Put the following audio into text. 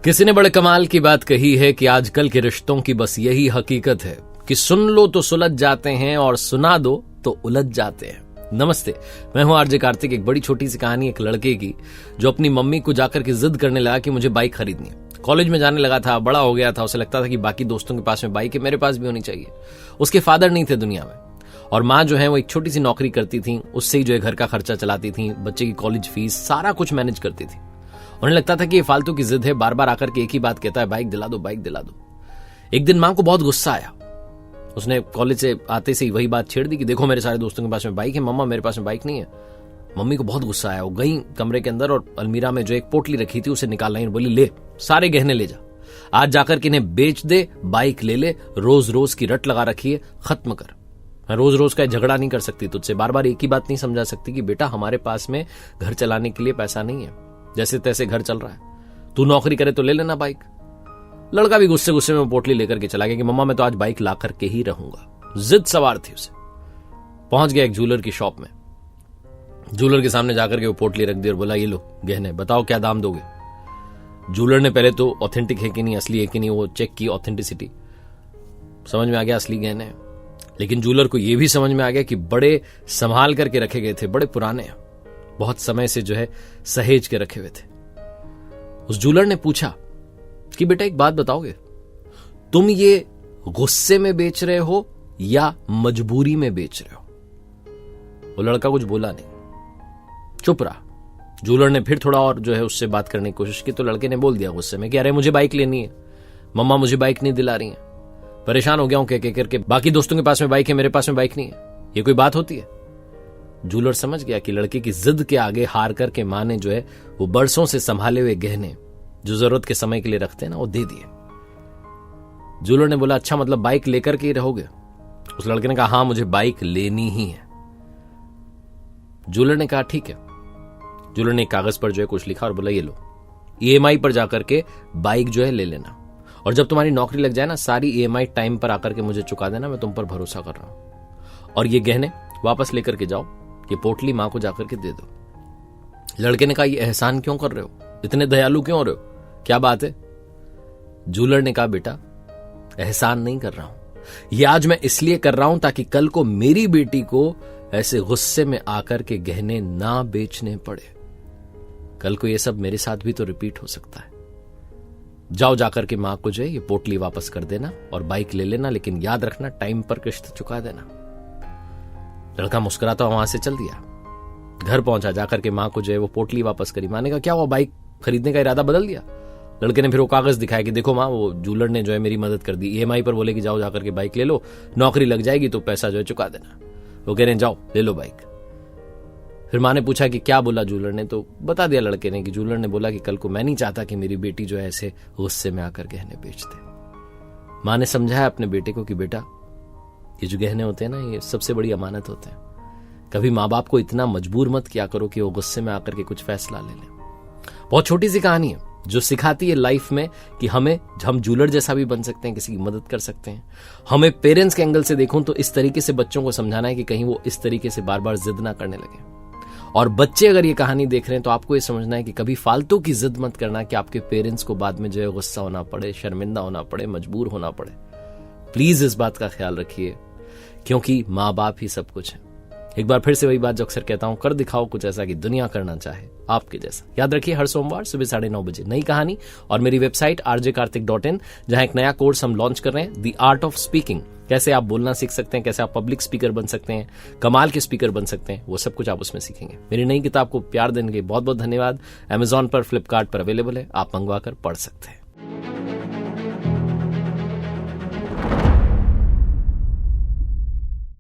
किसी ने बड़े कमाल की बात कही है कि आजकल के रिश्तों की बस यही हकीकत है कि सुन लो तो सुलझ जाते हैं और सुना दो तो उलझ जाते हैं। नमस्ते, मैं हूं आरजे कार्तिक। एक बड़ी छोटी सी कहानी एक लड़के की जो अपनी मम्मी को जाकर के जिद करने लगा कि मुझे बाइक खरीदनी है। कॉलेज में जाने लगा था, बड़ा हो गया था, उसे लगता था कि बाकी दोस्तों के पास में बाइक है, मेरे पास भी होनी चाहिए। उसके फादर नहीं थे दुनिया में और माँ जो है वो एक छोटी सी नौकरी करती थी, उससे ही जो है घर का खर्चा चलाती थी, बच्चे की कॉलेज फीस सारा कुछ मैनेज करती थी। उन्हें लगता था कि ये फालतू की जिद है, बार बार आकर के एक ही बात कहता है, बाइक दिला दो, बाइक दिला दो। एक दिन माँ को बहुत गुस्सा आया। उसने कॉलेज से आते से ही वही बात छेड़ दी कि देखो मेरे सारे दोस्तों के पास में बाइक है, मम्मा मेरे पास में बाइक नहीं है। मम्मी को बहुत गुस्सा आया। वो गई कमरे के अंदर और अलमीरा में जो एक पोटली रखी थी उसे निकाल लाई और बोली, ले सारे गहने ले जा, आज जाकर के इन्हें बेच दे, बाइक ले ले, रोज रोज की रट लगा रखी है, खत्म कर। मैं रोज रोज का झगड़ा नहीं कर सकती तुझसे, बार बार एक ही बात नहीं समझा सकती कि बेटा हमारे पास में घर चलाने के लिए पैसा नहीं है, जैसे तैसे घर चल रहा है, तू नौकरी करे तो ले लेना बाइक। लड़का भी गुस्से गुस्से में पोटली लेकर के चला गया कि मम्मा मैं तो आज बाइक ला करके ही रहूंगा। जिद सवार थी उसे। पहुंच गया एक ज्वेलर की शॉप में। ज्वेलर के सामने जाकर के वो पोटली रख दी और बोला, ये लो गहने, बताओ क्या दाम दोगे। ज्वेलर ने पहले तो ऑथेंटिक है कि नहीं, असली है कि नहीं, वो चेक की ऑथेंटिसिटी। समझ में आ गया असली गहने हैं। लेकिन ज्वेलर को यह भी समझ में आ गया कि बड़े संभाल करके रखे गए थे, बड़े पुराने, बहुत समय से जो है सहेज के रखे हुए थे। उस ज्वेलर ने पूछा कि बेटा एक बात बताओगे, तुम ये गुस्से में बेच रहे हो या मजबूरी में बेच रहे हो। वो लड़का कुछ बोला नहीं, चुप रहा। ज्वेलर ने फिर थोड़ा और जो है उससे बात करने की कोशिश की तो लड़के ने बोल दिया गुस्से में कि अरे मुझे बाइक लेनी है, मम्मा मुझे बाइक नहीं दिला रही है, परेशान हो गया हूं कह करके, बाकी दोस्तों के पास में बाइक है, मेरे पास में बाइक नहीं है, ये कोई बात होती है। ज्वेलर समझ गया कि लड़के की जिद के आगे हार करके मां ने जो है वो बरसों से संभाले हुए गहने जो जरूरत के समय के लिए रखते हैं ना, वो दे दिए। ज्वेलर ने बोला, अच्छा मतलब बाइक लेकर के ही रहोगे। उस लड़के ने कहा, हाँ मुझे बाइक लेनी ही है। ज्वेलर ने कहा ठीक है। ज्वेलर ने एक कागज पर जो है कुछ लिखा और बोला, ये लो, ईएमआई पर जाकर के बाइक जो है ले लेना, और जब तुम्हारी नौकरी लग जाए ना, सारी ईएमआई टाइम पर आकर के मुझे चुका देना, मैं तुम पर भरोसा कर रहा हूं। और ये गहने वापस लेकर के जाओ, ये पोटली मां को जाकर के दे दो। लड़के ने कहा, ये एहसान क्यों कर रहे हो, इतने दयालु क्यों हो रहे हो, क्या बात है। ज्वेलर ने कहा, बेटा एहसान नहीं कर रहा हूं, ये आज मैं इसलिए कर रहा हूं ताकि कल को मेरी बेटी को ऐसे गुस्से में आकर के गहने ना बेचने पड़े। कल को ये सब मेरे साथ भी तो रिपीट हो सकता है। जाओ जाकर के मां को जो है ये पोटली वापस कर देना और बाइक ले लेना, लेकिन याद रखना टाइम पर किस्त चुका देना। लड़का मुस्कुराता वहां से चल दिया। घर पहुंचा, जाकर के मां को जो है वो पोटली वापस करी। मां ने कहा, क्या हुआ, बाइक खरीदने का इरादा बदल दिया। लड़के ने फिर वो कागज दिखाया कि देखो मां, वो ज्वेलर ने जो है मेरी मदद कर दी, ईएमआई पर बोले कि जाओ जाकर के बाइक ले लो, नौकरी लग जाएगी तो पैसा जो है चुका देना। वो कह रहे हैं जाओ ले लो बाइक। फिर मां ने पूछा कि क्या बोला ज्वेलर ने, तो बता दिया लड़के ने कि ज्वेलर ने बोला कि कल को मैं नहीं चाहता कि मेरी बेटी जो है ऐसे गुस्से में आकर गहने बेच दे। मां ने समझाया अपने बेटे को कि बेटा ये जो गहने होते हैं ना, ये सबसे बड़ी अमानत होते हैं, कभी माँ बाप को इतना मजबूर मत किया करो कि वो गुस्से में आकर के कुछ फैसला ले लें। बहुत छोटी सी कहानी है जो सिखाती है लाइफ में कि हम ज्वेलर जैसा भी बन सकते हैं, किसी की मदद कर सकते हैं। हमें पेरेंट्स के एंगल से देखूं तो इस तरीके से बच्चों को समझाना है कि कहीं वो इस तरीके से बार बार जिद ना करने लगे। और बच्चे अगर ये कहानी देख रहे हैं तो आपको ये समझना है कि कभी फालतू की जिद मत करना कि आपके पेरेंट्स को बाद में जो है गुस्सा होना पड़े, शर्मिंदा होना पड़े, मजबूर होना पड़े। प्लीज इस बात का ख्याल रखिए, क्योंकि माँ बाप ही सब कुछ है। एक बार फिर से वही बात जो अक्सर कहता हूं, कर दिखाओ कुछ ऐसा कि दुनिया करना चाहे आपके जैसा। याद रखिए, हर सोमवार सुबह 9:30 बजे नई कहानी और मेरी वेबसाइट rjkartik.in, जहां एक नया कोर्स हम लॉन्च कर रहे हैं, द आर्ट ऑफ स्पीकिंग। कैसे आप बोलना सीख सकते हैं, कैसे आप पब्लिक स्पीकर बन सकते हैं, कमाल के स्पीकर बन सकते हैं, वो सब कुछ आप उसमें सीखेंगे। मेरी नई किताब को प्यार देने के बहुत बहुत धन्यवाद। Amazon पर, फ्लिपकार्ट पर अवेलेबल है, आप मंगवा कर पढ़ सकते हैं।